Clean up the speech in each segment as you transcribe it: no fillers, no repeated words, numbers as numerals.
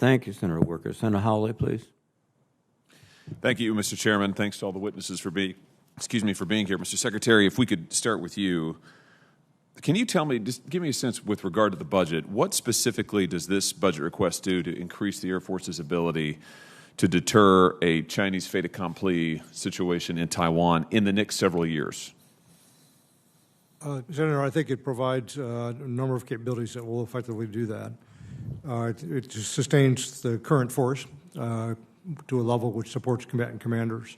Thank you, Senator Worker. Senator Hawley, please. Thank you, Mr. Chairman. Thanks to all the witnesses for being here. Mr. Secretary, if we could start with you. Can you tell me, just give me a sense with regard to the budget, what specifically does this budget request do to increase the Air Force's ability to deter a Chinese fait accompli situation in Taiwan in the next several years? Senator, I think it provides a number of capabilities that will effectively do that. It sustains the current force to a level which supports combatant commanders.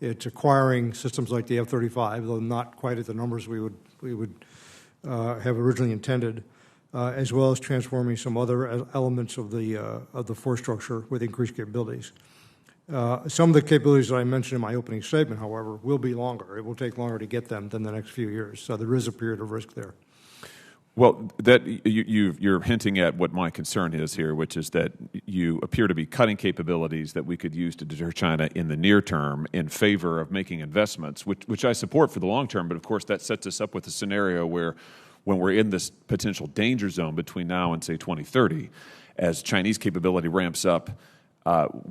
It's acquiring systems like the F-35, though not quite at the numbers we would have originally intended, as well as transforming some other elements of the force structure with increased capabilities. Some of the capabilities that I mentioned in my opening statement, however, will be longer. It will take longer to get them than the next few years, so there is a period of risk there. Well, you're hinting at what my concern is here, which is that you appear to be cutting capabilities that we could use to deter China in the near term in favor of making investments, which I support for the long term, but of course that sets us up with a scenario where when we're in this potential danger zone between now and, say, 2030, as Chinese capability ramps up,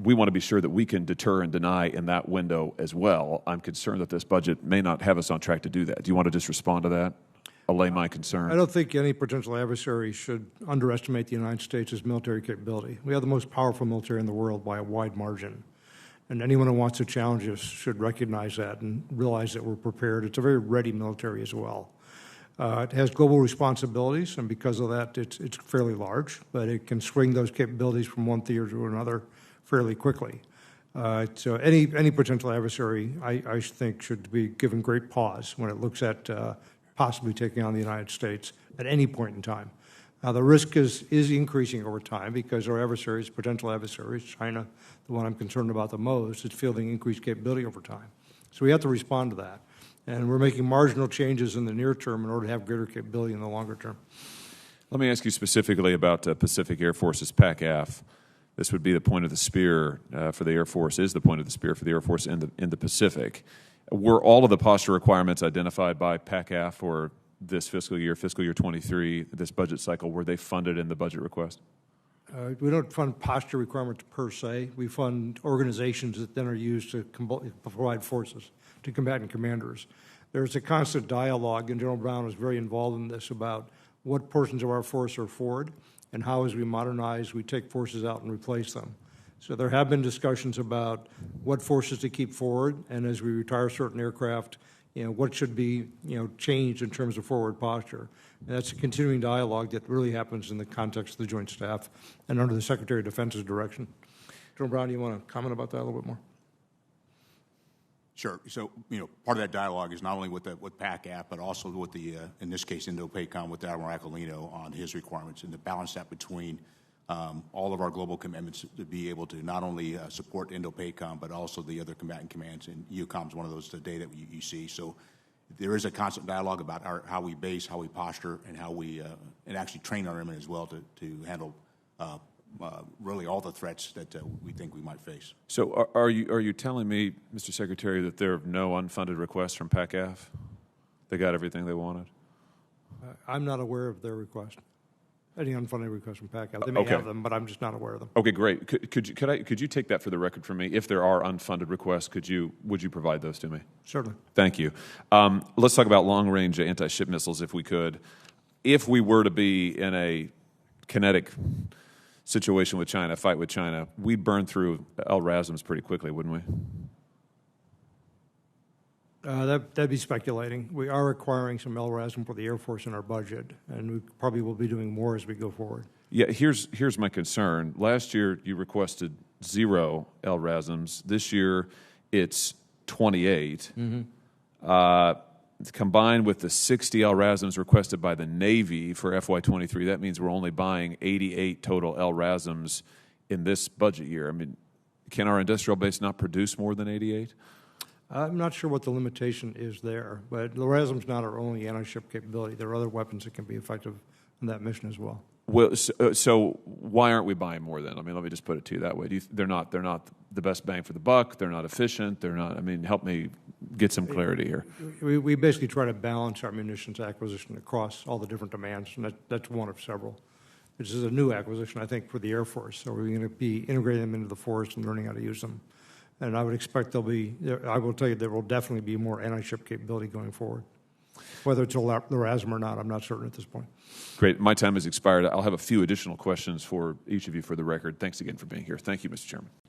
we want to be sure that we can deter and deny in that window as well. I'm concerned that this budget may not have us on track to do that. Do you want to just respond to that? Allay my concern. I don't think any potential adversary should underestimate the United States' military capability. We have the most powerful military in the world by a wide margin. And anyone who wants to challenge us should recognize that and realize that we're prepared. It's a very ready military as well. It has global responsibilities, and because of that, it's fairly large, but it can swing those capabilities from one theater to another fairly quickly. So any potential adversary, I think, should be given great pause when it looks at possibly taking on the United States at any point in time. Now, the risk is increasing over time because our adversaries, potential adversaries, China, the one I'm concerned about the most, is fielding increased capability over time. So we have to respond to that. And we're making marginal changes in the near term in order to have greater capability in the longer term. Let me ask you specifically about Pacific Air Force's PACAF. This would be the point of the spear for the Air Force, is the point of the spear for the Air Force in the Pacific. Were all of the posture requirements identified by PACAF for this fiscal year 23, this budget cycle, were they funded in the budget request? We don't fund posture requirements per se. We fund organizations that then are used to provide forces to combatant commanders. There's a constant dialogue, and General Brown is very involved in this, about what portions of our force are forward and how, as we modernize, we take forces out and replace them. So there have been discussions about what forces to keep forward, and as we retire certain aircraft, what should be changed in terms of forward posture. And that's a continuing dialogue that really happens in the context of the Joint Staff and under the Secretary of Defense's direction. General Brown, do you want to comment about that a little bit more? Sure. So, part of that dialogue is not only with PACAF, but also with the, in this case, Indo-PACOM, with Admiral Aquilino on his requirements, and to balance that between all of our global commitments to be able to not only support Indo-PACOM, but also the other combatant commands, and EUCOM is one of those today that you see. So there is a constant dialogue about how we base, how we posture, and how we and actually train our airmen as well to handle really all the threats that we think we might face. So are you telling me, Mr. Secretary, that there are no unfunded requests from PACAF? They got everything they wanted? I'm not aware of their request. Any unfunded requests from PACAF. They may have them, but I'm just not aware of them. Okay, great. Could you take that for the record for me? If there are unfunded requests, would you provide those to me? Certainly. Thank you. Let's talk about long-range anti-ship missiles, if we could. If we were to be in a kinetic situation with China, fight with China, we'd burn through LRASMs pretty quickly, wouldn't we? That'd be speculating. We are acquiring some LRASM for the Air Force in our budget, and we probably will be doing more as we go forward. Yeah, here's my concern. Last year, you requested 0 LRASMs. This year, it's 28. Mm-hmm. Combined with the 60 LRASMs requested by the Navy for FY23, that means we're only buying 88 total LRASMs in this budget year. I mean, can our industrial base not produce more than 88? I'm not sure what the limitation is there, but LRASM's not our only anti-ship capability. There are other weapons that can be effective in that mission as well. Well, so why aren't we buying more then? I mean, let me just put it to you that way. They're not the best bang for the buck. They're not efficient. They're not. I mean, help me get some clarity here. We basically try to balance our munitions acquisition across all the different demands, and that's one of several. This is a new acquisition, I think, for the Air Force. So we're going to be integrating them into the force and learning how to use them. And I would expect I will tell you, there will definitely be more anti-ship capability going forward. Whether it's a LRASM or not, I'm not certain at this point. Great. My time has expired. I'll have a few additional questions for each of you for the record. Thanks again for being here. Thank you, Mr. Chairman.